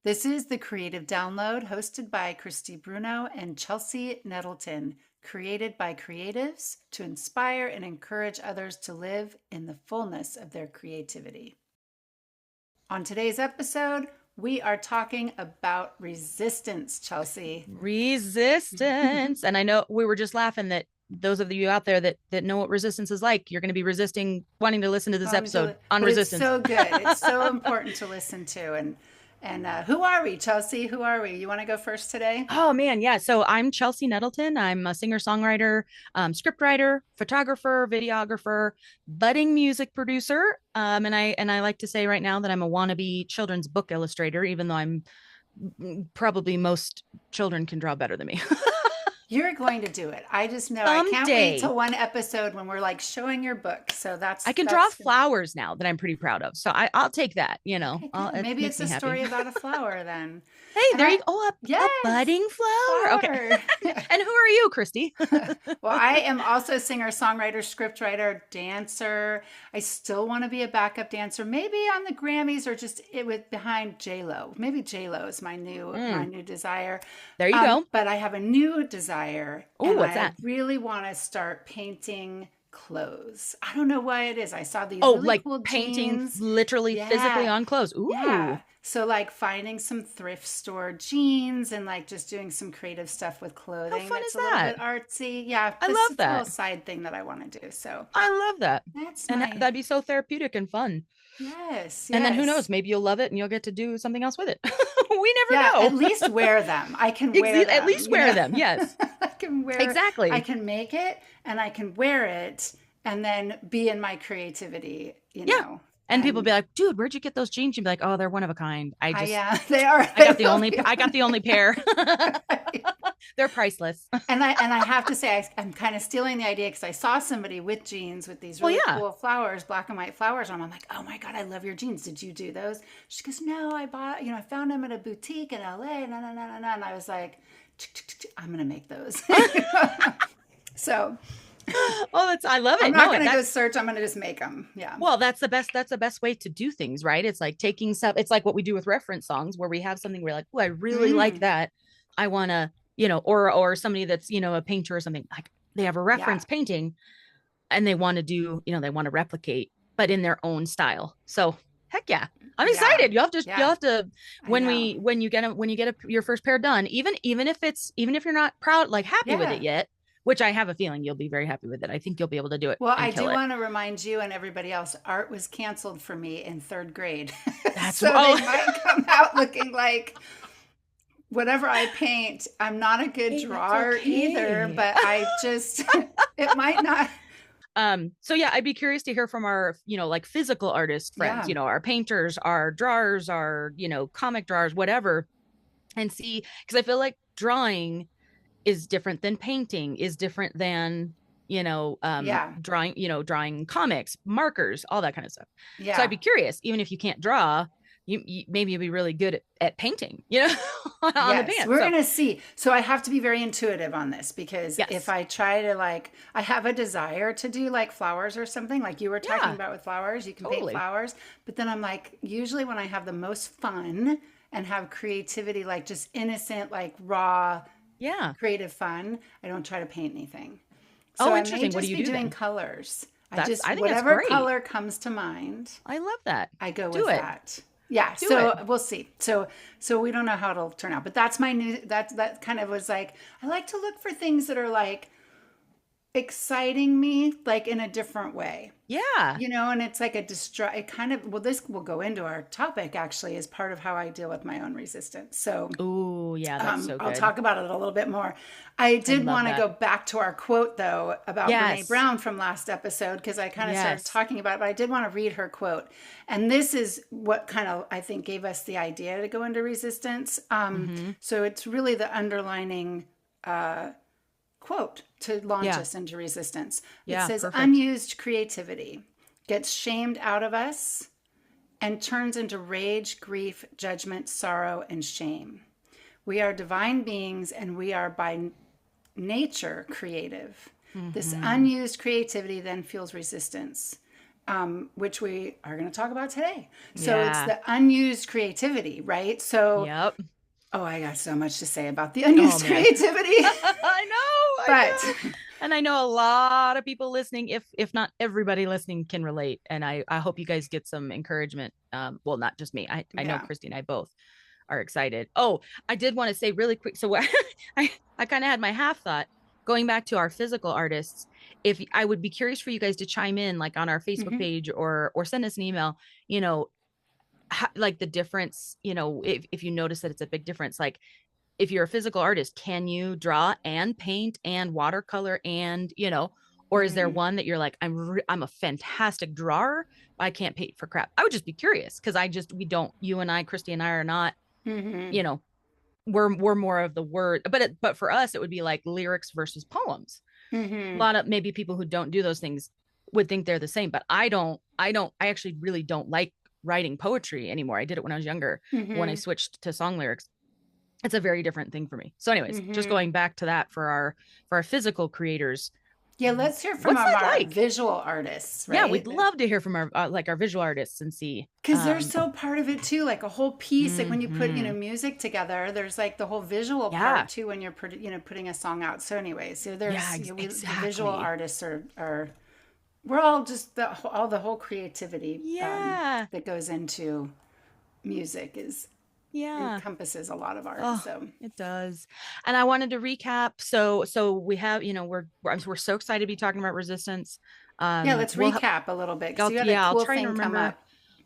This is the Creative Download hosted by Christy Bruno and Chelsea Nettleton, created by creatives to inspire and encourage others to live in the fullness of their creativity. On today's episode, we are talking about resistance, Chelsea. Resistance. And I know we were just laughing that those of you out there that know what resistance is like, you're going to be resisting wanting to listen to this episode on resistance. It's so good. It's so important to listen to. And who are we, Chelsea? Who are we? You want to go first today? Oh man, yeah. So I'm Chelsea Nettleton. I'm a singer-songwriter, scriptwriter, photographer, videographer, budding music producer. And I like to say right now that I'm a wannabe children's book illustrator, even though I'm probably most children can draw better than me. You're going to do it. I just know. Someday. I can't wait till one episode when we're like showing your book. So I can draw flowers now that I'm pretty proud of. So I'll take that, Okay, maybe it's a story about a flower then. Hey, there you go. Oh, yes, a budding flower. Okay. And who are you, Christy? Well, I am also singer, songwriter, scriptwriter, dancer. I still want to be a backup dancer, maybe on the Grammys or just behind J-Lo. Maybe J-Lo is my new desire. There you go. But I have a new desire. Oh, what's that? I really want to start painting clothes. I don't know why it is. I saw these really like cool painting jeans. literally physically on clothes. Ooh. Yeah. So like finding some thrift store jeans and like just doing some creative stuff with clothing. How fun that's is a little that? bit artsy. Yeah. I love that. A little side thing that I want to do. So I love that. and that'd be so therapeutic and fun. Yes. And then who knows? Maybe you'll love it and you'll get to do something else with it. We never know. At least wear them. I can wear them. At least wear them. Yes. I can wear exactly. I can make it and I can wear it and then be in my creativity, you know. And people be like, dude, where'd you get those jeans? You'd be like, oh, they're one of a kind. Yeah, they are. I got the only pair. They're priceless. And I have to say, I'm kind of stealing the idea because I saw somebody with jeans with these really cool flowers, black and white flowers on them. I'm like, oh my God, I love your jeans. Did you do those? She goes, no, I found them at a boutique in LA. No. And I was like, I'm going to make those. So. I love it. I'm not going to go search. I'm going to just make them. Yeah. Well, that's the best way to do things, right? It's like taking stuff. It's like what we do with reference songs where we have something we're like, oh, I really like that. I want to, or somebody that's, a painter or something, like they have a reference painting and they want to do, they want to replicate, but in their own style. So heck yeah. I'm excited. You'll have to, when you get your first pair done, even if you're not proud, like happy with it yet, which I have a feeling you'll be very happy with it. I think you'll be able to do it. Well, I do want to remind you and everybody else, art was canceled for me in 3rd grade. That's so they might come out looking like whatever I paint. I'm not a good drawer either, but I just, it might not. So yeah, I'd be curious to hear from our, like physical artist friends, our painters, our drawers, our, comic drawers, whatever, and see, because I feel like drawing is different than painting, is different than, drawing comics, markers, all that kind of stuff. Yeah. So I'd be curious, even if you can't draw, you maybe you'll be really good at painting, on the band. We're going to see. So I have to be very intuitive on this because if I try to I have a desire to do like flowers or something like you were talking about with flowers, you can paint flowers, but then I'm like, usually when I have the most fun and have creativity, like just innocent, like raw, creative fun, I don't try to paint anything. So interesting. What do you do doing then? Colors. I think whatever color comes to mind. I love that. I go with that. Yeah. So we'll see. So we don't know how it'll turn out, but that's my new, that kind of was like, I like to look for things that are like exciting me, like in a different way. Yeah. And it's like this will go into our topic actually as part of how I deal with my own resistance. So, that's so good. I'll talk about it a little bit more. I did want to go back to our quote though about Brene Brown from last episode because I kind of started talking about it, but I did want to read her quote. And this is what kind of, I think, gave us the idea to go into resistance. So it's really the underlining quote to launch us into resistance. It says, perfect. Unused creativity gets shamed out of us and turns into rage, grief, judgment, sorrow, and shame. We are divine beings and we are by nature creative. This unused creativity then fuels resistance. which we are going to talk about today. So it's the unused creativity, right? So, yep. Oh, I got so much to say about the unused creativity. I know. And I know a lot of people listening, if not everybody listening, can relate. And I hope you guys get some encouragement. Well, not just me. I know Christy and I both are excited. Oh, I did want to say really quick. So I kind of had my half thought going back to our physical artists. If I would be curious for you guys to chime in, like on our Facebook page or send us an email, you know, like the difference, you know, if you notice that it's a big difference, like if you're a physical artist, can you draw and paint and watercolor and, you know, or is there one that you're like, I'm a fantastic drawer, I can't paint for crap? I would just be curious because you and I, Christy and I are not, you know, we're more of the word, but for us, it would be like lyrics versus poems. A lot of maybe people who don't do those things would think they're the same, but I actually really don't like writing poetry anymore. I did it when I was younger. When I switched to song lyrics, it's a very different thing for me. So anyways, just going back to that for our physical creators. Yeah, let's hear from our visual artists, right? Yeah, we'd love to hear from our visual artists and see. Because they're so part of it too, like a whole piece. Like when you put, music together, there's like the whole visual part too when you're putting a song out. So anyways, so there's the visual artists are we're all just the whole creativity that goes into music encompasses a lot of art. So it does. And I wanted to recap. So we have, we're so excited to be talking about Resistance. Let's recap a little bit. Cool, I'll try and remember.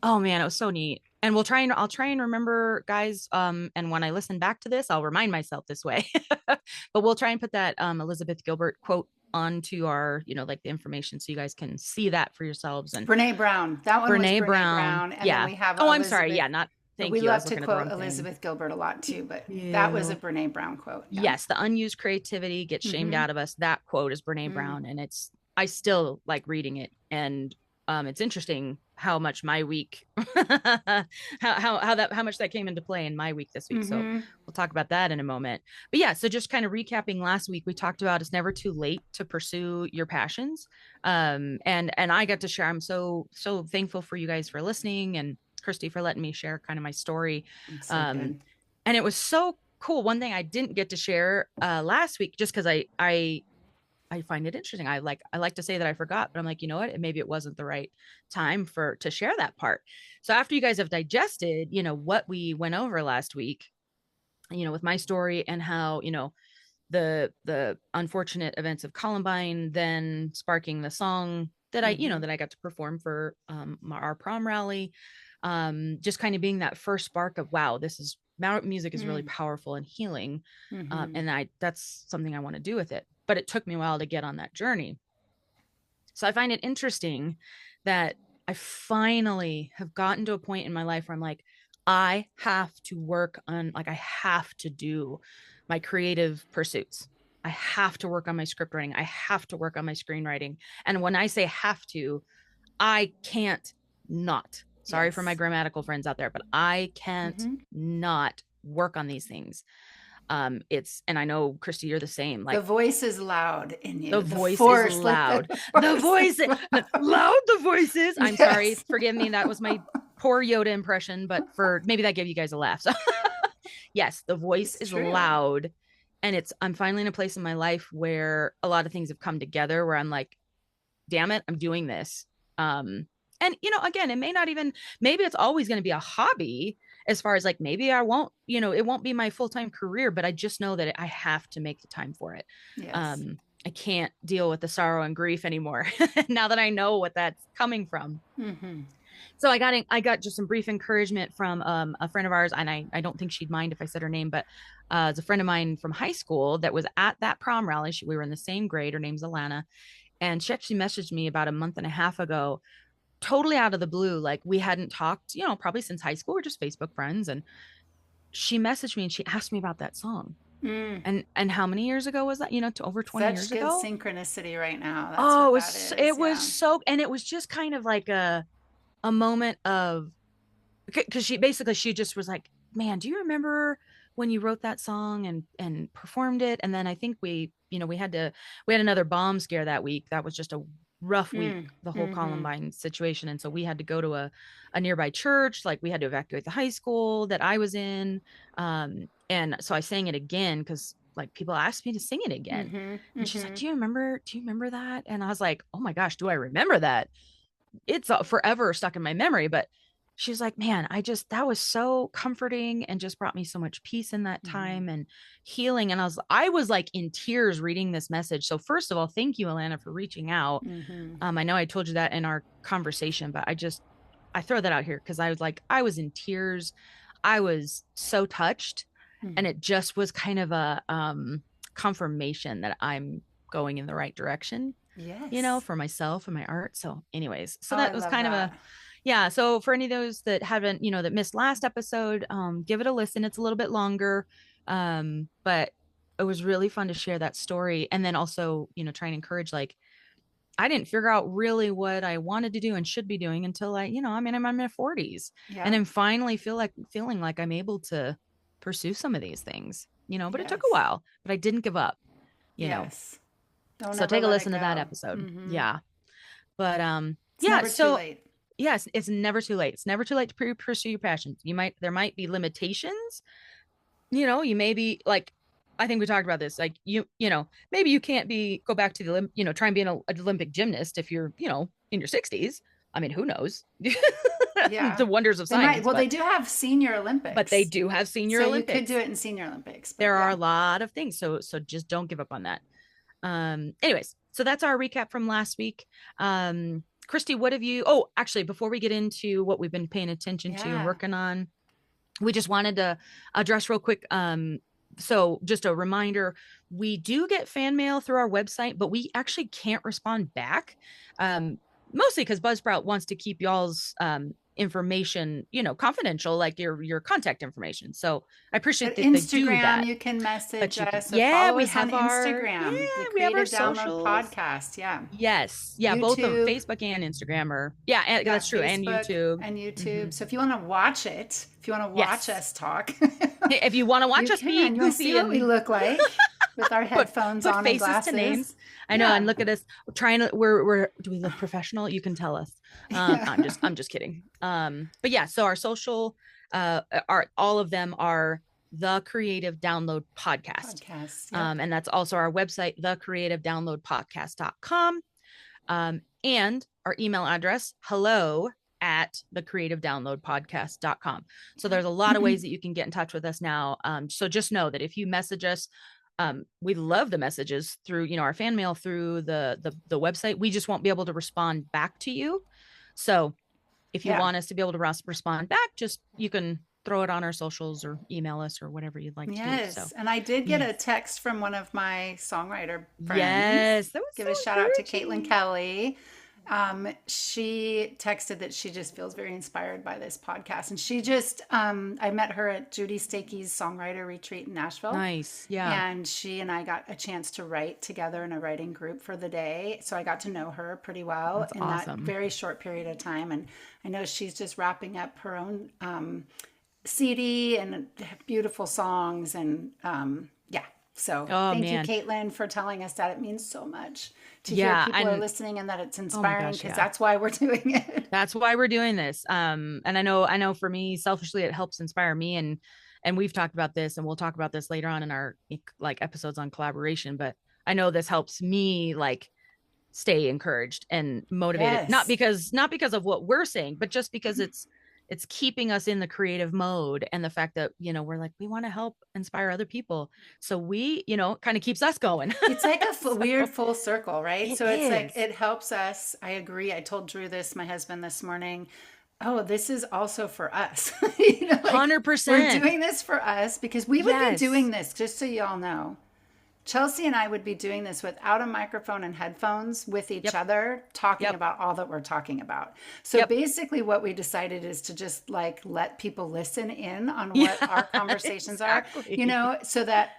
Oh man, it was so neat. And I'll try and remember, guys. And when I listen back to this, I'll remind myself this way. But we'll try and put that Elizabeth Gilbert quote onto our, like the information so you guys can see that for yourselves. And Brene Brown. That one was Brene Brown. And then we have I'm sorry. Yeah, not we love to quote Elizabeth Gilbert a lot too, but that was a Brene Brown quote. Yeah. Yes, the unused creativity gets shamed out of us. That quote is Brene Brown, and I still like reading it, and it's interesting how much my week, how much that came into play in my week this week. So we'll talk about that in a moment. But yeah, so just kind of recapping last week, we talked about it's never too late to pursue your passions, and I got to share. I'm so thankful for you guys for listening and Christy for letting me share kind of my story. And it was so cool. One thing I didn't get to share last week, just because I find it interesting. I like to say that I forgot, but I'm like, you know what? Maybe it wasn't the right time to share that part. So after you guys have digested, what we went over last week, with my story and how, the unfortunate events of Columbine, then sparking the song that I got to perform for our prom rally. Just kind of being that first spark of, wow, music is really powerful and healing. And that's something I want to do with it. But it took me a while to get on that journey. So I find it interesting that I finally have gotten to a point in my life where I'm like, I have to work on, I have to do my creative pursuits. I have to work on my script writing. I have to work on my screenwriting. And when I say have to, I can't not. Sorry for my grammatical friends out there, but I can't not work on these things. And I know, Christy, you're the same. Like, the voice is loud in you. The voice is loud. The voice, loud. The voice is. I'm sorry. Forgive me. That was my poor Yoda impression, but maybe that gave you guys a laugh. So yes, the voice is loud, and I'm finally in a place in my life where a lot of things have come together where I'm like, damn it, I'm doing this. And, again, it may not even, maybe it's always going to be a hobby as far as like, maybe I won't, it won't be my full-time career, but I just know that I have to make the time for it. Yes. I can't deal with the sorrow and grief anymore now that I know what that's coming from. So I got just some brief encouragement from a friend of ours, and I don't think she'd mind if I said her name, but it's a friend of mine from high school that was at that prom rally. We were in the same grade. Her name's Alana. And she actually messaged me about a month and a half ago, totally out of the blue. Like, we hadn't talked, probably since high school. We're just Facebook friends. And she messaged me and she asked me about that song. And how many years ago was that? To over 20 years ago. Such good synchronicity right now. That's it was so, and it was just kind of like a moment of, because she just was like, man, do you remember when you wrote that song and performed it? And then I think we had another bomb scare that week. That was just a rough week, the whole Columbine situation. And so we had to go to a nearby church. Like we had to evacuate the high school that I was in. And so I sang it again because like people asked me to sing it again. And she's like, do you remember that? And I was like, oh my gosh, do I remember that? It's forever stuck in my memory. But she was like, man, that was so comforting and just brought me so much peace in that time and healing. And I was like in tears reading this message. So first of all, thank you, Alana, for reaching out. I know I told you that in our conversation, but I throw that out here because I was in tears. I was so touched. And it just was kind of a confirmation that I'm going in the right direction, for myself and my art. So anyways, that was kind of yeah. So for any of those that haven't, that missed last episode, give it a listen. It's a little bit longer. But it was really fun to share that story. And then also, try and encourage, like, I didn't figure out really what I wanted to do and should be doing until I'm in my 40s and then finally feeling like I'm able to pursue some of these things, but it took a while, but I didn't give up, so take a listen to that episode. Yeah. But, too late. Yes, it's never too late. It's never too late to pursue your passions. There might be limitations, you may be like, I think we talked about this, like maybe you can't go back to the, try and be an Olympic gymnast if you're, in your 60s. I mean, who knows? Yeah. The wonders of science. They do have senior Olympics. But they do have senior Olympics. You could do it in senior Olympics. There are a lot of things. So just don't give up on that. Anyways, so that's our recap from last week. Christy, what have you, actually, before we get into what we've been paying attention to and working on, we just wanted to address real quick. So just a reminder, we do get fan mail through our website, but we actually can't respond back. Mostly because Buzzsprout wants to keep y'all's information, confidential, like your contact information. So I appreciate that Instagram, they do that. You can message us. We have on Instagram. We have our Download socials. Podcast. Yeah. Yes. Yeah. YouTube, both on Facebook and Instagram that's true. Facebook and YouTube. And YouTube. So if you want to watch it, if you want to watch us talk, if you want to watch us be goofy, see what we look like with our headphones on and glasses. To names. I know, and look at us trying to. Do we look professional? You can tell us. I'm just kidding. But yeah, so our social, all of them are The Creative Download Podcast. And that's also our website, thecreativedownloadpodcast.com. And our email address, hello@thecreativedownloadpodcast.com. So there's a lot of ways that you can get in touch with us now. So just know that if you message us, we love the messages through, our fan mail through the website. We just won't be able to respond back to you. So if you want us to be able to respond back, you can throw it on our socials or email us or whatever you'd like to do. So. And I did get a text from one of my songwriter friends. Yes. That was Give a shout out to Caitlin Kelly. She texted that she just feels very inspired by this podcast. And she just, I met her at Judy Stakey's songwriter retreat in Nashville. Nice. Yeah. And she and I got a chance to write together in a writing group for the day. So I got to know her pretty well. That's awesome. That very short period of time. And I know she's just wrapping up her own, CD and beautiful songs. And, so thank you, Caitlin, for telling us that. It means so much to hear people are listening and that it's inspiring because that's why we're doing it. That's why we're doing this. And I know for me, selfishly, it helps inspire me. And we've talked about this and we'll talk about this later on in our episodes on collaboration. But I know this helps me stay encouraged and motivated, not because of what we're saying, but just because it's keeping us in the creative mode and the fact that, we're we want to help inspire other people. So we, kind of keeps us going. It's like a weird full circle, right? It's it helps us. I agree. I told Drew my husband this morning, this is also for us. 100%. We're doing this for us because we would be doing this, just so y'all know. Chelsea and I would be doing this without a microphone and headphones with each other, talking about all that we're talking about. So basically what we decided is to just let people listen in on what our conversations are, so that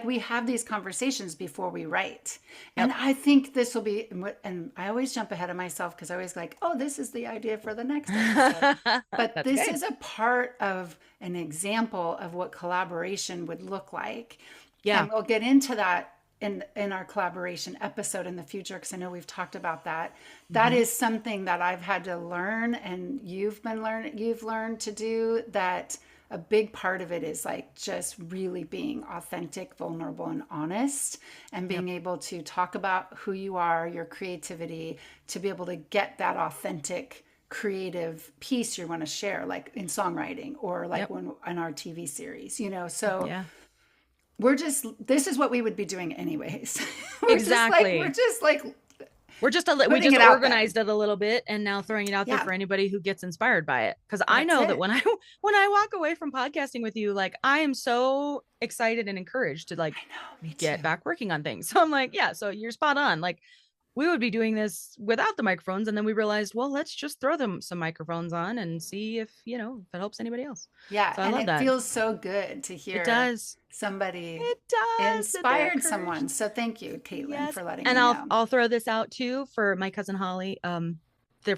we have these conversations before we write. And I think this will be, and I always jump ahead of myself because I always this is the idea for the next episode. But this is a part of an example of what collaboration would look like. Yeah. And we'll get into that in our collaboration episode in the future, because I know we've talked about that. That is something that I've had to learn, and you've learned to do that. A big part of it is like just really being authentic, vulnerable, and honest, and being able to talk about who you are, your creativity, to be able to get that authentic creative piece you want to share, like in songwriting or like when in our TV series, so this is what we would be doing anyways. Exactly. We just organized it a little bit, and now throwing it out there for anybody who gets inspired by it. Because I know that when I walk away from podcasting with you, like I am so excited and encouraged to get back working on things. So I'm like, so you're spot on. Like we would be doing this without the microphones, and then we realized, well, let's just throw them some microphones on and see if if it helps anybody else. Yeah, so and it feels so good to hear. It does. Somebody inspired someone. So thank you, Caitlin, for letting me know. And I'll throw this out too for my cousin Holly.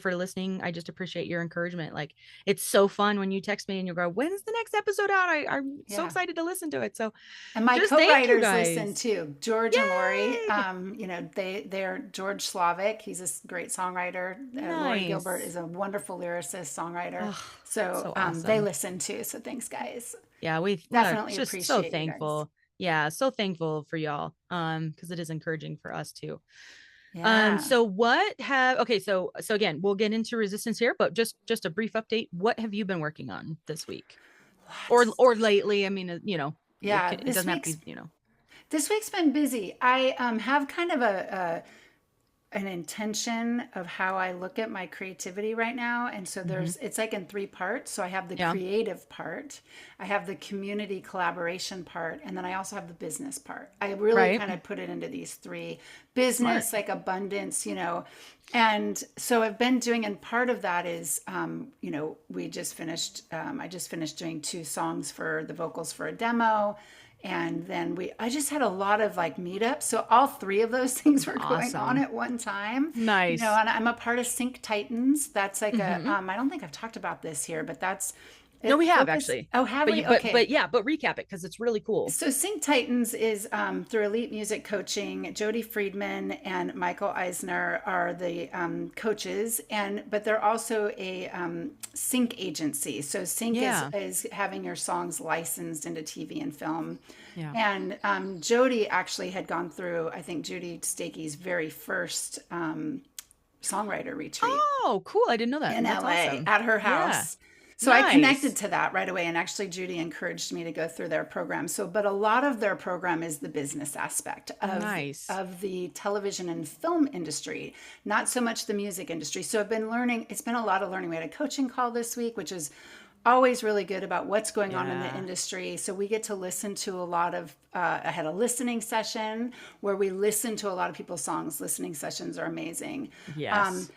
For listening. I just appreciate your encouragement. Like it's so fun when you text me and you go, "When's the next episode out?" I'm so excited to listen to it. So, and my co-writers listen too. George and Lori. They're George Slavic. He's a great songwriter. Lori Gilbert is a wonderful lyricist, songwriter. So awesome. They listen too. So thanks, guys. Yeah, we definitely just appreciate. So thankful. Yeah, so thankful for y'all. Because it is encouraging for us too. Yeah. So again, we'll get into resistance here, but just a brief update. What have you been working on this week? Or lately? I mean, it doesn't have to be, This week's been busy. I have kind of an intention of how I look at my creativity right now. And so it's like in 3 parts. So I have the creative part, I have the community collaboration part, and then I also have the business part. I really kind of put it into these 3: business, like abundance, and so I've been doing, and part of that is, we just finished, I just finished doing 2 songs for the vocals for a demo. And then I just had a lot of like meetups. So all 3 of those things were going on at one time. Nice. And I'm a part of Sync Titans. That's like I don't think I've talked about this here, but that's. No, we have actually. Oh, have we? Okay. But recap it because it's really cool. So Sync Titans is through Elite Music Coaching. Jody Friedman and Michael Eisner are the coaches, but they're also a sync agency. So sync is having your songs licensed into TV and film. Yeah. And Jody actually had gone through, I think, Judy Stakey's very first songwriter retreat. Oh, cool! I didn't know that. In LA at her house. Yeah. So I connected to that right away. And actually, Judy encouraged me to go through their program. But a lot of their program is the business aspect of the television and film industry, not so much the music industry. So I've been learning. It's been a lot of learning. We had a coaching call this week, which is always really good about what's going on in the industry. So we get to listen to a lot of, I had a listening session where we listened to a lot of people's songs. Listening sessions are amazing. Yes.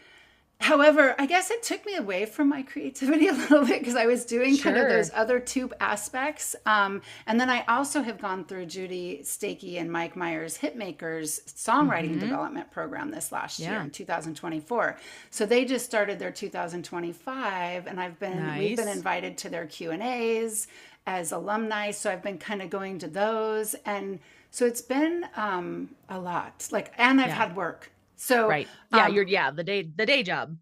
However, I guess it took me away from my creativity a little bit because I was doing kind of those other 2 aspects. And then I also have gone through Judy Stakey and Mike Myers Hitmakers songwriting development program this last year in 2024. So they just started their 2025, and we've been invited to their Q&As as alumni. So I've been kind of going to those, and so it's been a lot. And I've had work. So the day job.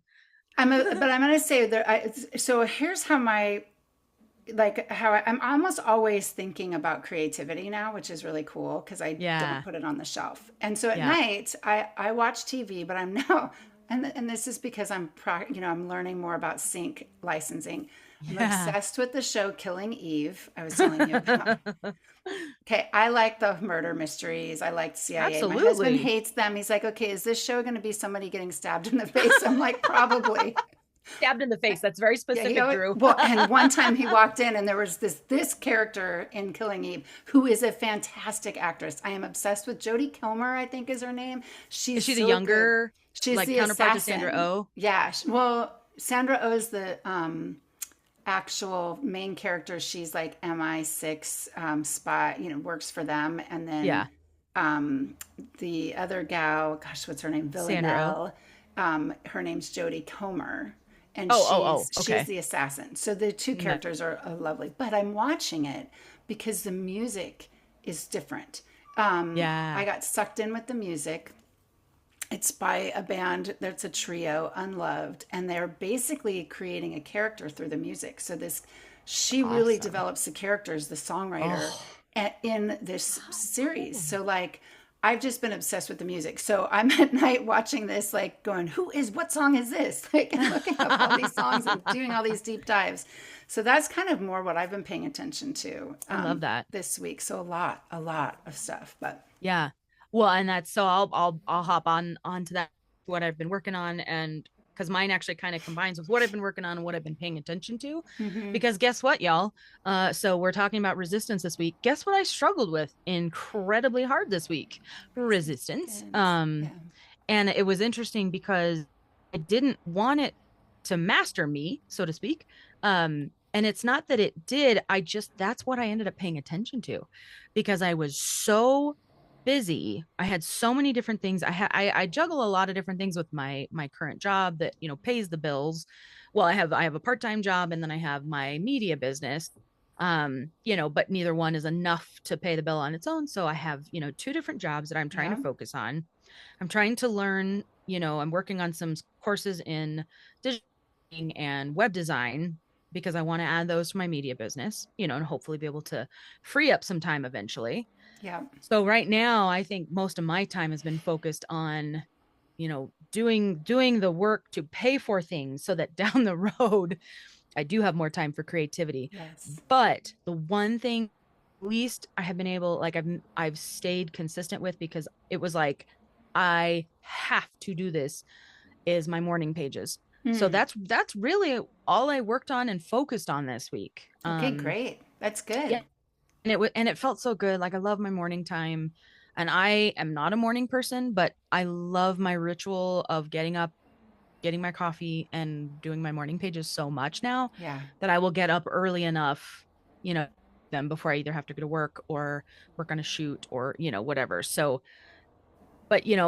But I'm going to say that. So here's how I'm almost always thinking about creativity now, which is really cool because I don't put it on the shelf. And so at night I watch TV, but I'm now, and this is because I'm learning more about sync licensing. I'm obsessed with the show Killing Eve. I was telling you about. Okay, I like the murder mysteries. I like CIA. Absolutely. My husband hates them. He's like, okay, is this show going to be somebody getting stabbed in the face? I'm like, probably. Stabbed in the face. That's very specific, Drew. Well, and one time he walked in and there was this character in Killing Eve who is a fantastic actress. I am obsessed with Jodie Comer, I think is her name. Is she the younger, she's the counterpart assassin. to Sandra Oh? Yeah. Well, Sandra Oh is the actual main character. She's like MI6 spy, works for them. And then the other gal, gosh, what's her name? Villanelle. Her name's Jodie Comer. And she's the assassin. So the 2 characters are lovely. But I'm watching it because the music is different. I got sucked in with the music. It's by a band that's a trio, Unloved, and they're basically creating a character through the music. So she really develops the characters, the songwriter, in this series. So like, I've just been obsessed with the music. So I'm at night watching this, like going, what song is this? Like, and looking up all these songs and doing all these deep dives. So that's kind of more what I've been paying attention to. I love that this week. So a lot of stuff, but yeah. Well, and that's, so I'll hop onto that, what I've been working on, and because mine actually kind of combines with what I've been working on and what I've been paying attention to. Because guess what, y'all? So we're talking about resistance this week. Guess what I struggled with incredibly hard this week? Resistance. And it was interesting because I didn't want it to master me, so to speak. And it's not that it did. That's what I ended up paying attention to, because I was so busy. I had so many different things. I juggle a lot of different things with my current job that, pays the bills. Well, I have a part-time job, and then I have my media business. But neither one is enough to pay the bill on its own. So I have, 2 different jobs that I'm trying to focus on. I'm trying to learn, I'm working on some courses in digital and web design, because I want to add those to my media business, and hopefully be able to free up some time eventually. Yeah. So right now, I think most of my time has been focused on, doing the work to pay for things, so that down the road, I do have more time for creativity. Yes. But the one thing, at least I have been able, like I've stayed consistent with, because it was like, I have to do this, is my morning pages. So that's really all I worked on and focused on this week. Okay, great. That's good. Yeah. And it felt so good. Like, I love my morning time, and I am not a morning person, but I love my ritual of getting up, getting my coffee, and doing my morning pages so much now that I will get up early enough, them before I either have to go to work or work on a shoot or, whatever. So, but in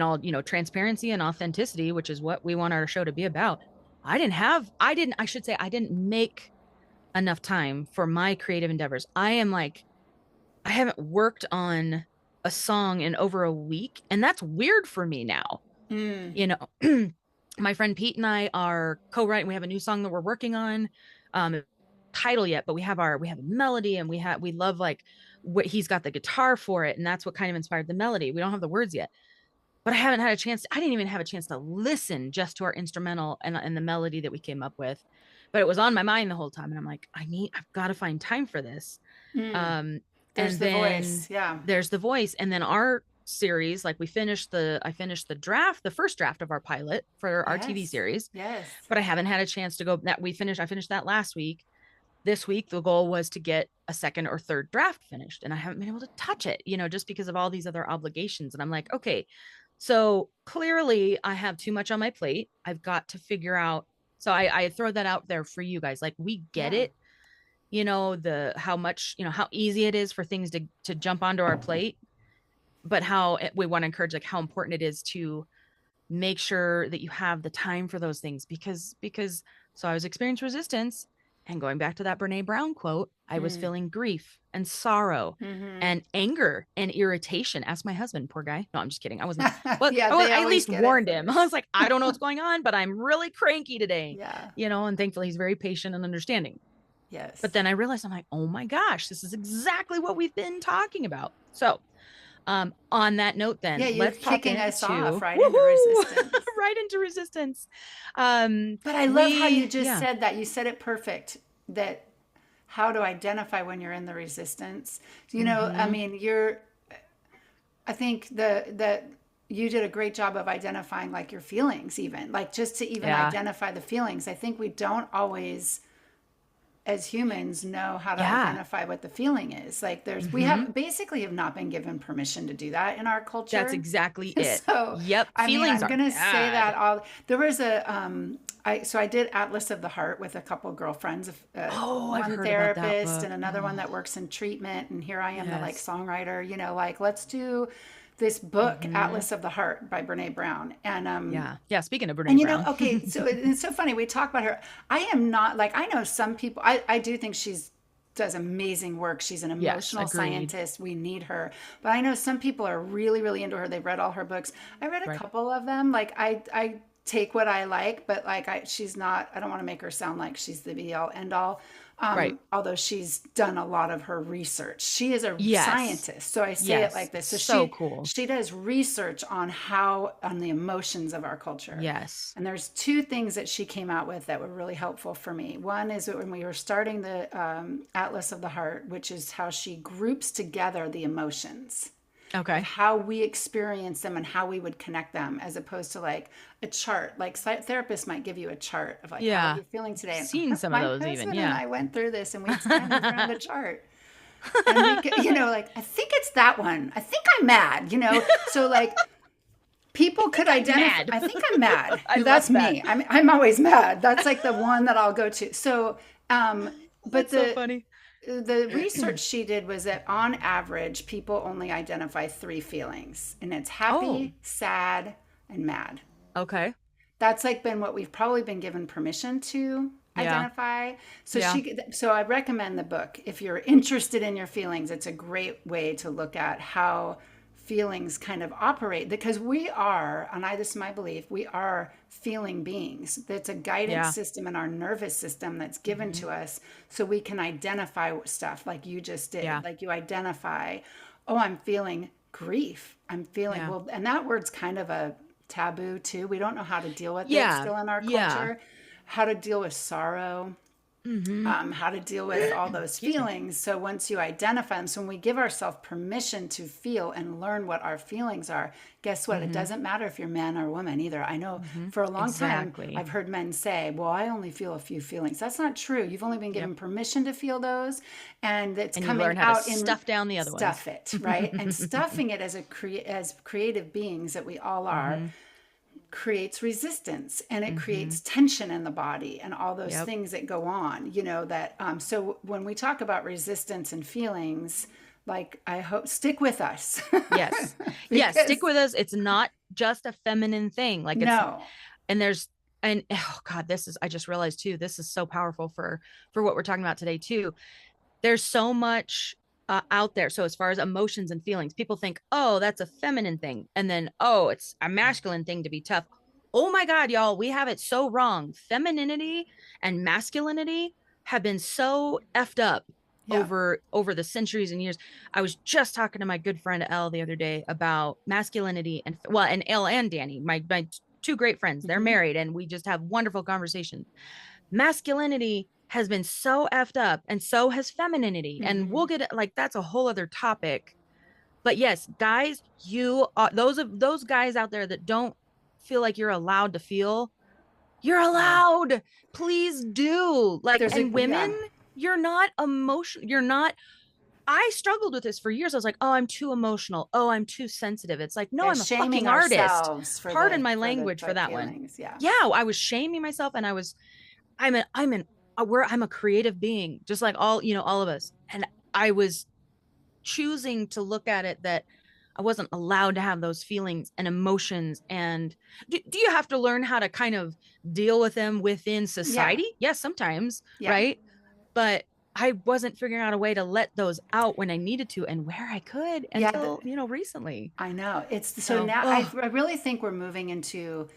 all, transparency and authenticity, which is what we want our show to be about, I didn't make enough time for my creative endeavors. I haven't worked on a song in over a week, and that's weird for me now. My friend Pete and I are co-writing. We have a new song that we're working on, title yet, but we have a melody, and we love, like, what he's got the guitar for it, and that's what kind of inspired the melody. We don't have the words yet, but I didn't even have a chance to listen just to our instrumental and the melody that we came up with. But it was on my mind the whole time. And I'm like, I've got to find time for this. There's the voice. Yeah. There's the voice. And then our series, like, I finished the first draft of our pilot for our TV series. Yes. But I haven't had a chance to go I finished that last week. This week, the goal was to get a second or third draft finished. And I haven't been able to touch it, just because of all these other obligations. And I'm like, okay, so clearly I have too much on my plate. I've got to figure out. So I throw that out there for you guys. Like, we get it, how much, how easy it is for things to jump onto our plate, but how we want to encourage, like, how important it is to make sure that you have the time for those things, because so I was experiencing resistance, and going back to that Brene Brown quote, I was feeling grief and sorrow and anger and irritation. Ask my husband, poor guy. No, I'm just kidding. I wasn't. Well, I at least warned him. I was like, I don't know what's going on, but I'm really cranky today. Yeah. And thankfully he's very patient and understanding. Yes. But then I realized, I'm like, oh my gosh, this is exactly what we've been talking about. So on that note, then, let's kicking us off right into resistance. Right into resistance. But I love how you just said that. You said it perfect. That how to identify when you're in the resistance. I mean, I think that you did a great job of identifying, like, your feelings, even, like, just to even identify the feelings. I think we don't always, as humans, know how to identify what the feeling is. Like, we have not been given permission to do that in our culture. That's exactly it. So, yep. I'm going to say that there was I did Atlas of the Heart with a couple of girlfriends, one therapist and another one that works in treatment. And here I am, the, like, songwriter, like, let's do this book, Atlas of the Heart by Brene Brown. And speaking of Brene Brown. Okay, so it's so funny. We talk about her. I am not, like, I know some people, I do think she's does amazing work. She's an emotional Yes, agreed. scientist. We need her. But I know some people are really, really into her. They've read all her books. I read a Right. couple of them. Like I take what I like, but like she's not, I don't want to make her sound like she's the be all end all. Right. Although she's done a lot of her research. She is a Yes. scientist. So I say it Yes. like this. So So cool. she does research on on the emotions of our culture. Yes. And there's two things that she came out with that were really helpful for me. One is when we were starting the Atlas of the Heart, which is how she groups together the emotions, Okay. how we experience them and how we would connect them, as opposed to like a chart. Like therapists might give you a chart of like, how Yeah. are you feeling today? Seen some My of those husband even. and Yeah. I went through this and we stand in front of the chart. And we, like, I think it's that one. I think I'm mad, So like people could identify. I think I'm mad. That's me. I'm always mad. That's like the one that I'll go to. So, but That's so funny. The research she did was that on average, people only identify 3 feelings, and it's happy, sad, and mad. Okay. That's like been what we've probably been given permission to identify. So so I recommend the book. If you're interested in your feelings, it's a great way to look at how feelings kind of operate, because we are, and this is my belief, we are feeling beings. That's a guidance system in our nervous system that's given to us so we can identify stuff like you just did. Like you identify, oh, I'm feeling grief. I'm feeling, well, and that word's kind of a taboo too. We don't know how to deal with it still in our culture, how to deal with sorrow. How to deal with all those feelings. So once you identify them, so when we give ourselves permission to feel and learn what our feelings are, guess what? It doesn't matter if you're man or woman either. I know for a long time, I've heard men say, well, I only feel a few feelings. That's not true. You've only been given permission to feel those, and it's coming you learn how out to in stuff down the other ones. Stuff it, right? And stuffing it as creative beings that we all are, creates resistance, and it creates tension in the body and all those things that go on, that so when we talk about resistance and feelings, like, I hope stick with us. Yes. Yes, stick with us. It's not just a feminine thing. Like, it's and oh God, I just realized too, this is so powerful for what we're talking about today too. There's so much out there. So as far as emotions and feelings, people think, oh, that's a feminine thing. And then, oh, it's a masculine thing to be tough. Oh my God, y'all, we have it so wrong. Femininity and masculinity have been so effed up over the centuries and years. I was just talking to my good friend Elle the other day about masculinity and Elle and Danny, my 2 great friends, they're married, and we just have wonderful conversations. Masculinity has been so effed up, and so has femininity. And we'll get like, that's a whole other topic. But yes, guys, you are those guys out there that don't feel like you're allowed to feel, you're allowed. Please do. Like, and women, you're not emotional. You're not. I struggled with this for years. I was like, oh, I'm too emotional. Oh, I'm too sensitive. It's like, no, I'm a fucking artist. Pardon my language for that feelings. one. Yeah, I was shaming myself, and I'm a creative being, just like all of us. And I was choosing to look at it that I wasn't allowed to have those feelings and emotions. And do you have to learn how to kind of deal with them within society? Yes, sometimes, right? But I wasn't figuring out a way to let those out when I needed to and where I could until, recently. I know. It's so now I really think we're moving into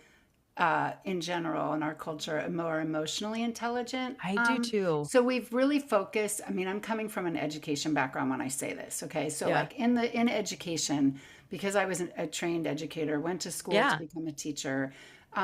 in general in our culture, more emotionally intelligent. I do too. So we've really focused. I mean, I'm coming from an education background when I say this. Okay, so like in education, because I was a trained educator, went to school to become a teacher.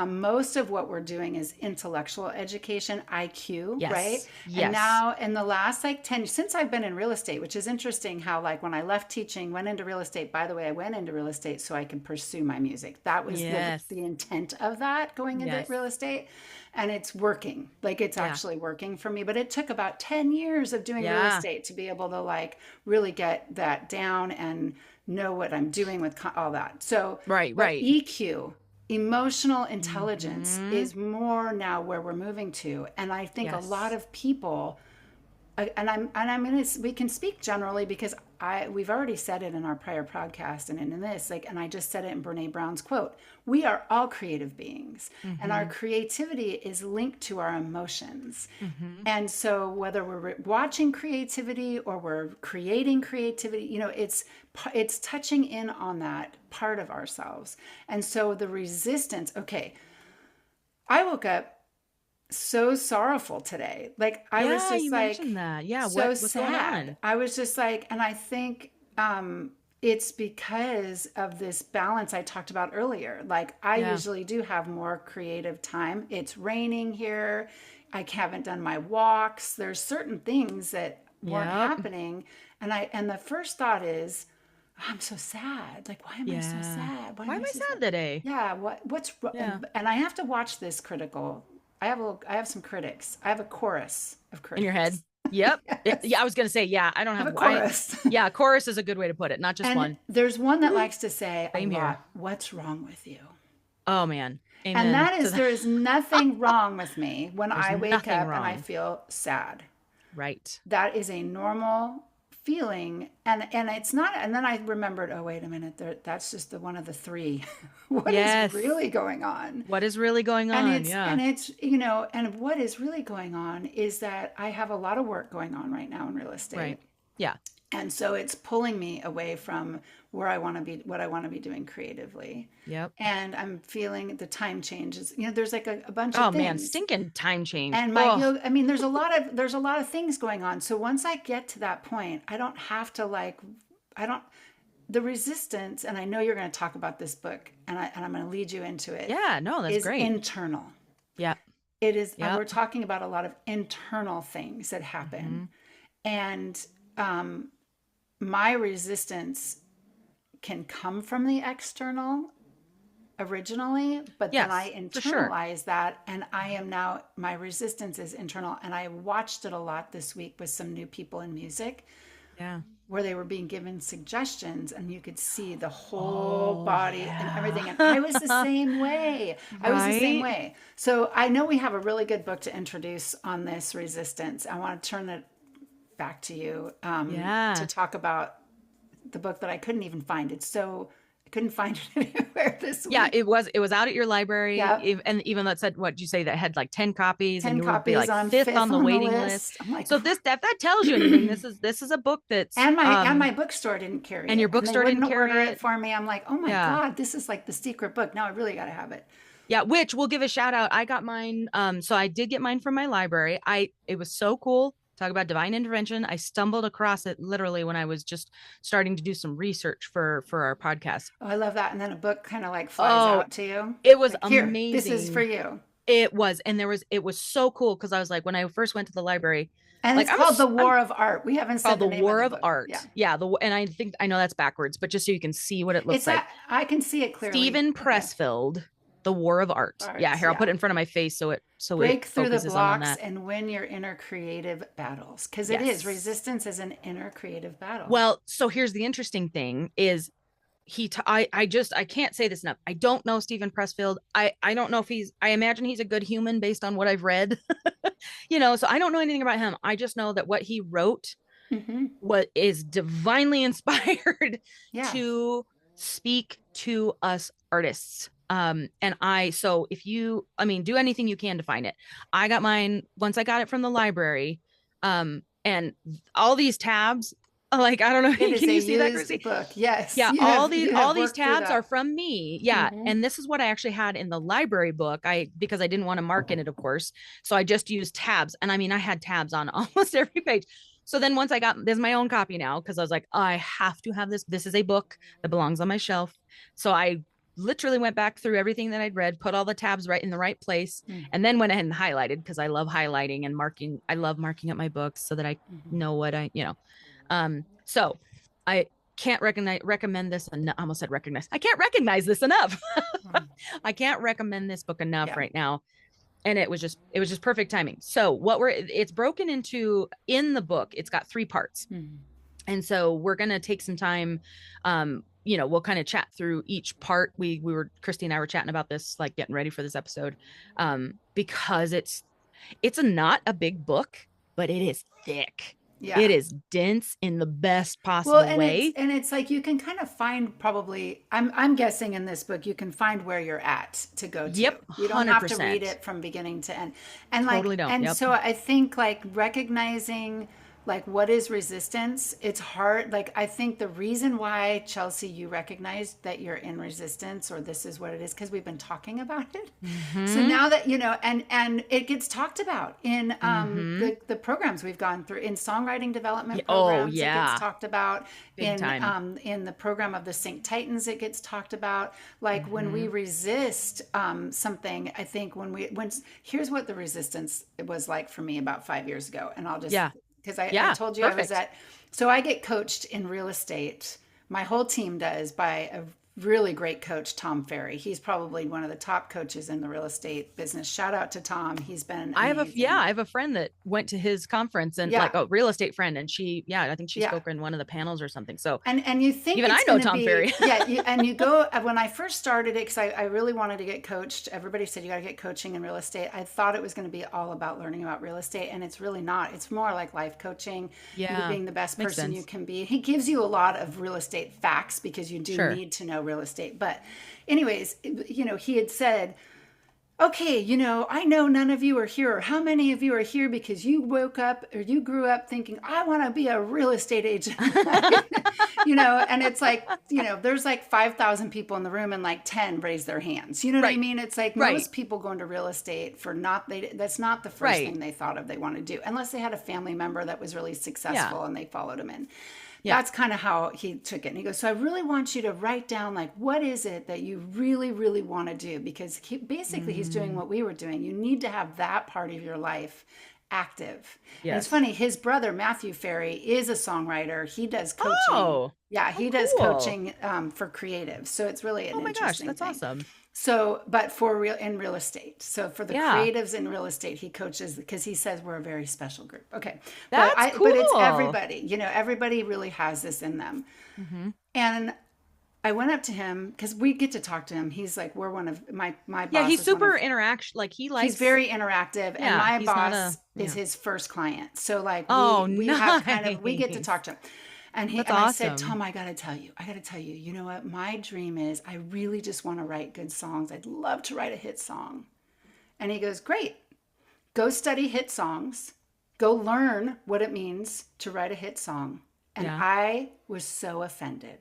Most of what we're doing is intellectual education, IQ, right? Yes. And now in the last 10, since I've been in real estate, which is interesting how when I left teaching, went into real estate, by the way, I went into real estate so I could pursue my music. That was the intent of that, going into real estate. And it's working. It's actually working for me. But it took about 10 years of doing real estate to be able to really get that down and know what I'm doing with all that. So right. EQ, emotional intelligence, is more now where we're moving to. And I think a lot of people we can speak generally because we've already said it in our prior podcast and in this, like, and I just said it in Brene Brown's quote, we are all creative beings, and our creativity is linked to our emotions. And so whether we're watching creativity or we're creating creativity, you know, it's touching in on that part of ourselves. And so the resistance, okay, I woke up so sorrowful today. Like I was just like, that. Yeah. So what's sad. Going on? I was just like, and I think it's because of this balance I talked about earlier. Like I usually do have more creative time. It's raining here. I haven't done my walks. There's certain things that weren't happening. And the first thought is, I'm so sad. Like, why am I so sad? Why am I sad today? Yeah. What's wrong? Yeah. And I have to watch this critical. I have some critics. I have a chorus of critics in your head. Yep. Yes. Yeah, I was gonna say, yeah, I don't have a chorus. Yeah, chorus is a good way to put it, not just one. There's one that likes to say a lot, what's wrong with you? Oh man. Amen. And that is, there is nothing wrong with me when I wake up and I feel sad. Right. That is a normal feeling, and it's not. And then I remembered, oh wait a minute, that's just one of the three. What is really going on? What is really going on? And it's you know, and what is really going on is that I have a lot of work going on right now in real estate. Right. Yeah. And so it's pulling me away from where I want to be, what I want to be doing creatively. Yep. And I'm feeling the time changes. You know, there's like a bunch of things. Oh man, stinking time change. And I mean, there's a lot of things going on. So once I get to that point, I don't have to the resistance, and I know you're going to talk about this book, and I'm going to lead you into it. Yeah, no, that's great. Internal. Yeah. It is. We're talking about a lot of internal things that happen. And my resistance can come from the external originally, but then I internalize that, and I am now, my resistance is internal. And I watched it a lot this week with some new people in music. Yeah. Where they were being given suggestions, and you could see the whole body and everything. And I was the same way. I was the same way. So I know we have a really good book to introduce on this resistance. I want to turn it back to you to talk about the book that I couldn't even find. I couldn't find it anywhere this week. Yeah, it was out at your library. Yep. And even that said, what did you say, that had like 10 copies? 10 and you copies would be like fifth on the waiting list. Like, so if that tells you anything, this is a book that's and my bookstore didn't carry it. And your bookstore didn't carry it for me. I'm like, oh my God, this is like the secret book. Now I really got to have it. Yeah, which we'll give a shout out. I got mine. So I did get mine from my library. It was so cool. Talk about divine intervention. I stumbled across it literally when I was just starting to do some research for our podcast. Oh, I love that. And then a book kind of like flies out to you. It was like, amazing. This is for you. It was. And it was so cool because I was like, when I first went to the library. And it's called The War of Art. We haven't said the name War of the book. Art. Yeah. And I know that's backwards, but just so you can see what it looks like. I can see it clearly. Steven Pressfield. The War of Art. Yeah, here, I'll put it in front of my face so it break focuses through the blocks on that. And win your inner creative battles, because it is resistance is an inner creative battle. Well, so here's the interesting thing is I can't say this enough. I don't know Steven Pressfield. I don't know if I imagine he's a good human based on what I've read. So I don't know anything about him. I just know that what he wrote what is divinely inspired to speak to us artists. So if you, do anything you can to find it. I got mine once I got it from the library. And all these tabs, like, I don't know. Can you see that, Chrissy? Book. Yes. Yeah. All these tabs are from me. Yeah. And this is what I actually had in the library book. Because I didn't want to mark in it, of course. So I just used tabs. And I had tabs on almost every page. So then once there's my own copy now, because I was like, I have to have this. This is a book that belongs on my shelf. So I literally went back through everything that I'd read, put all the tabs right in the right place, and then went ahead and highlighted, because I love highlighting and marking. I love marking up my books so that I know what so I can't recommend this enough. I almost said recognize. I can't recognize this enough. I can't recommend this book enough right now. And it was just perfect timing. So it's broken into, in the book, it's got 3 parts. And so we're going to take some time, we'll kind of chat through each part. Christy and I were chatting about this, like getting ready for this episode, because it's not a big book. but it is thick. Yeah. It is dense in the best possible way. It's like you can kind of find probably, I'm guessing in this book, you can find where you're at to go to. Yep. 100%. You don't have to read it from beginning to end. And totally don't. And yep. so I think like recognizing like what is resistance, it's hard. Like I think the reason why, Chelsea, you recognize that you're in resistance or this is what it is, because we've been talking about it. So now that you know, and it gets talked about in the programs we've gone through, in songwriting development programs. It gets talked about in the program of the Sync Titans. It gets talked about. Like when we resist something, I think here's what the resistance was like for me about 5 years ago, and I'll just because I told you perfect. I was at, so I get coached in real estate. My whole team does, by a really great coach, Tom Ferry. He's probably one of the top coaches in the real estate business. Shout out to Tom. He's been amazing. I have a friend that went to his conference and like a real estate friend. And I think she spoke in one of the panels or something. So, and you think even I know Tom Ferry. And you go, when I first started it, cause I really wanted to get coached. Everybody said, you got to get coaching in real estate. I thought it was going to be all about learning about real estate, and it's really not. It's more like life coaching, you being the best person you can be. He gives you a lot of real estate facts because you do need to know real estate. But anyways, he had said, okay, I know none of you are here, or how many of you are here because you woke up or you grew up thinking, I want to be a real estate agent. And it's like, there's like 5,000 people in the room and like 10 raise their hands. You know what I mean? It's like most people go into real estate that's not the first thing they thought of they want to do, unless they had a family member that was really successful and they followed them in. That's kind of how he took it. And he goes, so I really want you to write down, like, what is it that you really, really want to do? Because he's doing what we were doing. You need to have that part of your life active. Yes. And it's funny, his brother, Matthew Ferry, is a songwriter. He does coaching. He does coaching for creatives. So it's really an interesting that's thing. Awesome. So, but in real estate. So for the creatives in real estate, he coaches, because he says we're a very special group. Okay. That's cool. But it's everybody, everybody really has this in them. Mm-hmm. And I went up to him because we get to talk to him. He's like, we're one of my boss. Yeah, he's super interaction. Like he's very interactive, and my boss is his first client. So like we have we get to talk to him. And I said, Tom, I got to tell you, you know what? My dream is, I really just want to write good songs. I'd love to write a hit song. And he goes, great. Go study hit songs. Go learn what it means to write a hit song. And I was so offended.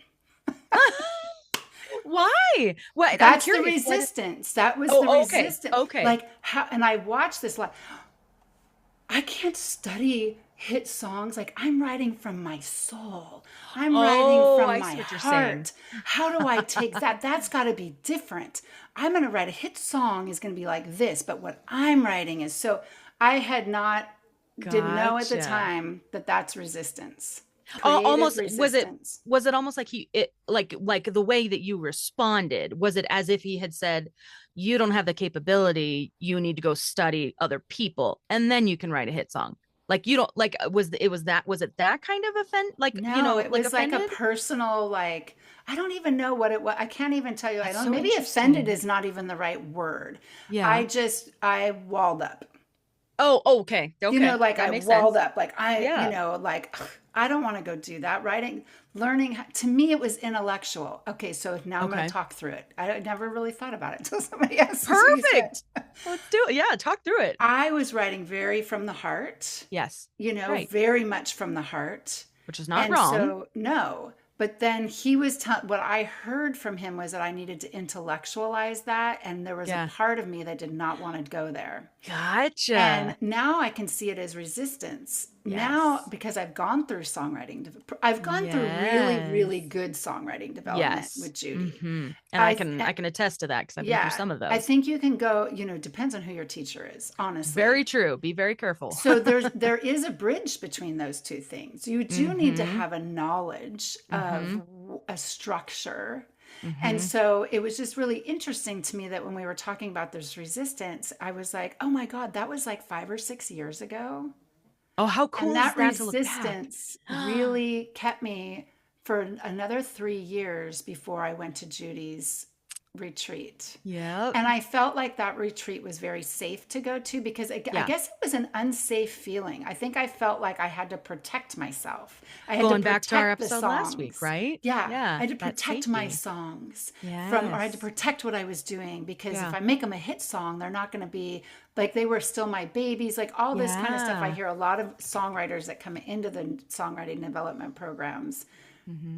Why? What? That's the resistance. That was the resistance. Okay. Like how? And I watched this. Like, I can't study hit songs. Like, I'm writing from my soul. I'm writing from my heart. How do I take that? That's got to be different. I'm going to write a hit song is going to be like this, but what I'm writing is so. I had not didn't know at the time that that's resistance. Almost resistance. was it almost like like the way that you responded, was it as if he had said, you don't have the capability, you need to go study other people and then you can write a hit song? Like you don't like was it that kind of offend? No, it was like a personal, like, I don't even know what it was. I can't even tell you. I don't. Maybe offended is not even the right word. Yeah. I walled up. Oh, okay. Like I walled up. Like like I don't want to go do that. Learning, to me, it was intellectual. Okay, so now I'm going to talk through it. I never really thought about it until somebody asked. Perfect. Let's do it. Yeah, talk through it. I was writing very from the heart. Yes. Very much from the heart. Which is not wrong. So, no. But then he was what I heard from him was that I needed to intellectualize that. And there was a part of me that did not want to go there. Gotcha. And now I can see it as resistance. Yes. Now, because I've gone through songwriting. I've gone through really, really good songwriting development with Judy. Mm-hmm. And I can attest to that because I've been through some of those. I think you can go, depends on who your teacher is, honestly. Very true. Be very careful. So there is a bridge between those two things. You do need to have a knowledge of a structure. Mm-hmm. And so it was just really interesting to me that when we were talking about this resistance, I was like, oh my God, that was like 5 or 6 years ago. Oh, how cool and is that resistance really kept me for another 3 years before I went to Judy's retreat. Yeah. And I felt like that retreat was very safe to go to because I guess it was an unsafe feeling. I think I felt like I had to protect myself. I had Going to back to our protect the episode songs. last week, right? Yeah. Yeah. I had to protect my songs or I had to protect what I was doing because if I make them a hit song, they're not going to be like they were still my babies, like all this kind of stuff. I hear a lot of songwriters that come into the songwriting development programs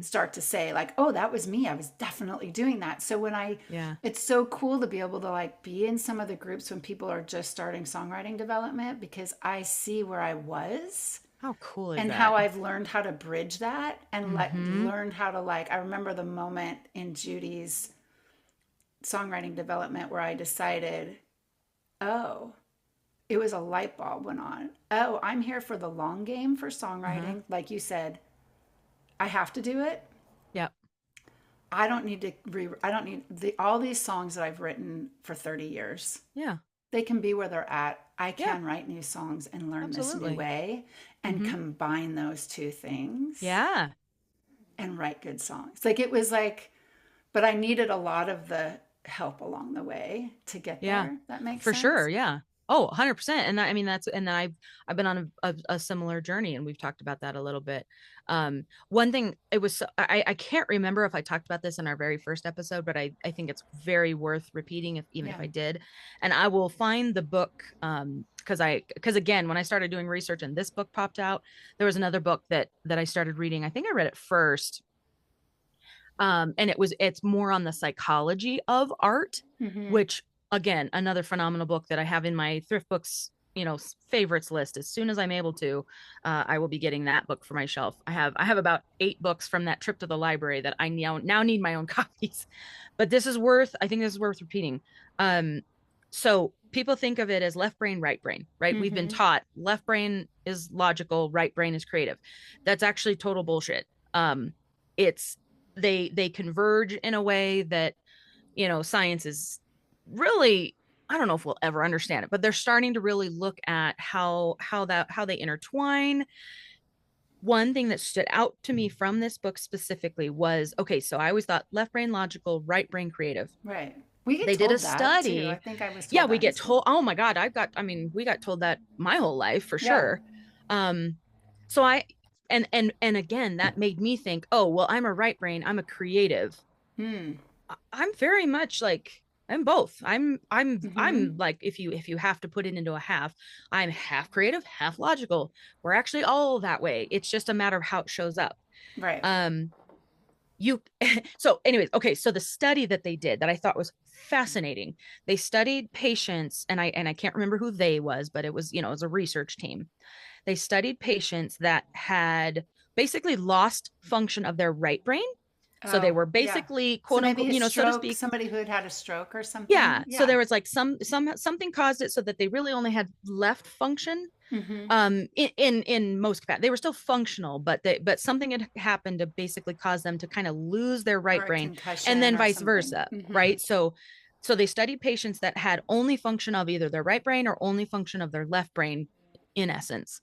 start to say like, oh, that was me. I was definitely doing that. So when it's so cool to be able to like be in some of the groups when people are just starting songwriting development because I see where I was. How cool is and that? how I've learned how to bridge that and learned how to like, I remember the moment in Judy's songwriting development where I decided, oh, it was a light bulb went on. Oh, I'm here for the long game for songwriting. Like you said, I have to do it. Yep. I don't need all these songs that I've written for 30 years. Yeah. They can be where they're at. I can write new songs and learn this new way and combine those two things. Yeah. And write good songs. Like it was like, but I needed a lot of the help along the way to get there. That makes sense. For sure. Yeah. Oh, 100%. And I mean, and then I've been on a similar journey and we've talked about that a little bit. One thing I can't remember if I talked about this in our very first episode, but I think it's very worth repeating if I did. And I will find the book, because again, when I started doing research and this book popped out, there was another book that I started reading. I think I read it first. And it's more on the psychology of art, which again, another phenomenal book that I have in my thrift books, favorites list. As soon as I'm able to, I will be getting that book for my shelf. I have about 8 books from that trip to the library that I now need my own copies, but I think this is worth repeating. So people think of it as left brain, right brain, right? We've been taught left brain is logical, right brain is creative. That's actually total bullshit. They converge in a way that, science is really, I don't know if we'll ever understand it, but they're starting to really look at how they intertwine. One thing that stood out to me from this book specifically was, okay, so I always thought left brain logical, right brain creative. Right. They did a study. Too. I think I was told. Yeah, we get told. Oh my God, we got told that my whole life for sure. So and again, that made me think, oh, well, I'm a right brain. I'm a creative. I'm very much like, I'm both. I'm like, if you have to put it into a half, I'm half creative, half logical. We're actually all that way. It's just a matter of how it shows up. Right. So anyways, okay. So the study that they did that I thought was fascinating, they studied patients and I can't remember who they was, but it was, it was a research team. They studied patients that had basically lost function of their right brain. So they were basically quote unquote, so to speak, somebody who had a stroke or something. Yeah. So there was like something caused it so that they really only had left function. In most capacity, they were still functional, but something had happened to basically cause them to kind of lose their right brain, and then vice versa, right? So they studied patients that had only function of either their right brain or only function of their left brain, in essence.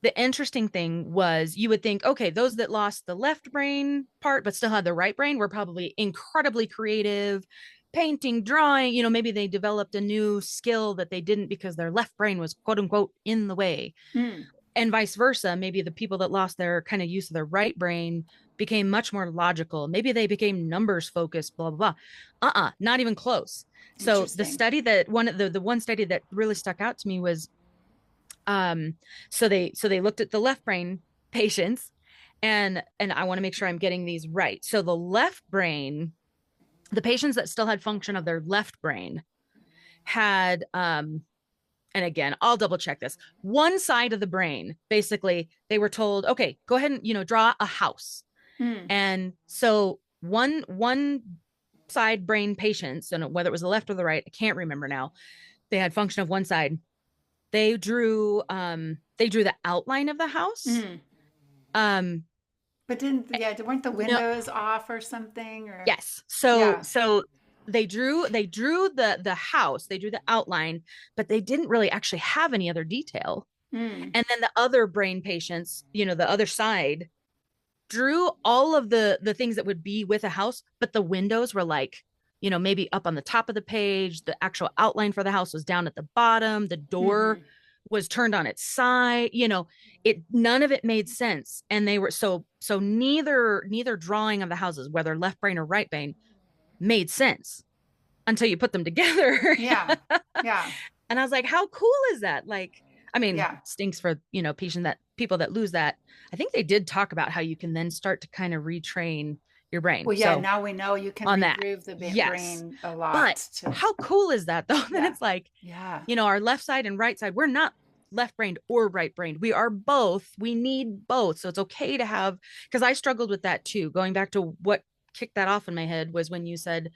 The interesting thing was, you would think, okay, those that lost the left brain part but still had the right brain were probably incredibly creative, painting, drawing, maybe they developed a new skill that they didn't because their left brain was quote unquote in the way. And vice versa. Maybe the people that lost their kind of use of their right brain became much more logical. Maybe they became numbers focused, blah, blah, blah. Not even close. So the study that the one study that really stuck out to me was, so they looked at the left brain patients, and I want to make sure I'm getting these right. So the left brain, the patients that still had function of their left brain had, and again, I'll double check this. One side of the brain, basically, they were told, okay, go ahead and, draw a house. And so one side brain patients, and whether it was the left or the right, I can't remember now, they had function of one side. They drew the outline of the house. But weren't the windows off or something? Or yes. So they drew the house, they drew the outline, but they didn't really actually have any other detail. And then the other brain patients, the other side, drew all of the things that would be with a house, but the windows were like maybe up on the top of the page. The actual outline for the house was down at the bottom. The door was turned on its side. None of it made sense. And they were so neither drawing of the houses, whether left brain or right brain, made sense until you put them together. Yeah. And I was like, how cool is that? Like, I mean, stinks for, people that lose that. I think they did talk about how you can then start to kind of retrain your brain. Well, yeah, so now we know you can regroove the brain a lot. But how cool is that though? That it's like, our left side and right side, we're not left-brained or right-brained. We are both. We need both. So it's okay to have, because I struggled with that too. Going back to what kicked that off in my head was when you said,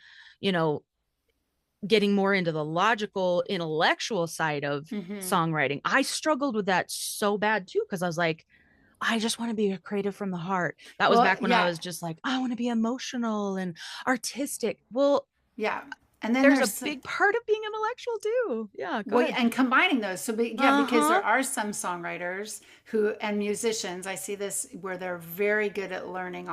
getting more into the logical, intellectual side of songwriting. I struggled with that so bad too, because I was like, I just want to be a creative from the heart. That was back when I was just like, I want to be emotional and artistic. Well, yeah. And then there's a big part of being intellectual too. Yeah. Go ahead. And combining those. So because there are some songwriters and musicians, I see this where they're very good at learning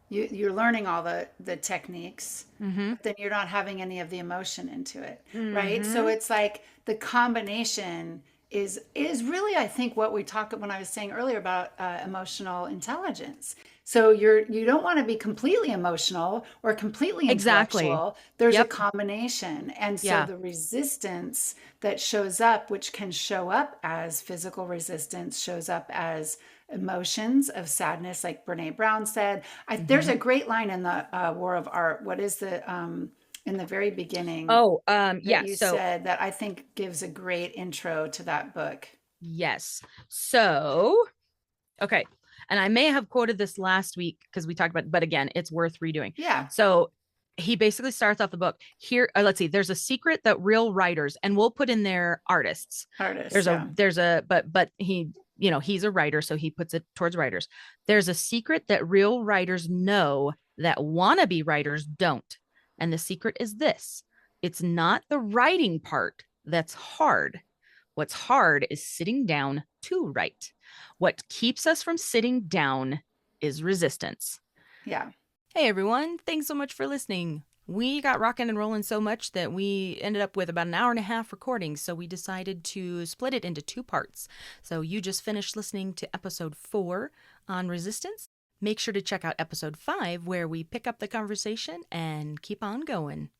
you're learning all the techniques, but then you're not having any of the emotion into it. Right. So it's like the combination is really, I think, what we talked when I was saying earlier about emotional intelligence. So you don't want to be completely emotional or completely intellectual. There's a combination. And so the resistance that shows up, which can show up as physical resistance, shows up as emotions of sadness, like Brene Brown said. There's a great line in the War of Art. What is the in the very beginning? You said that I think gives a great intro to that book. Yes. So, okay. And I may have quoted this last week because we talked about, but again, it's worth redoing. Yeah. So he basically starts off the book here. Let's see, there's a secret that real writers, and we'll put in there artists. But he, he's a writer, so he puts it towards writers. There's a secret that real writers know that wannabe writers don't. And the secret is this: it's not the writing part that's hard. What's hard is sitting down to write. What keeps us from sitting down is resistance. Yeah. Hey, everyone. Thanks so much for listening. We got rocking and rolling so much that we ended up with about an hour and a half recording. So we decided to split it into 2 parts. So you just finished listening to episode 4 on resistance. Make sure to check out episode 5 where we pick up the conversation and keep on going.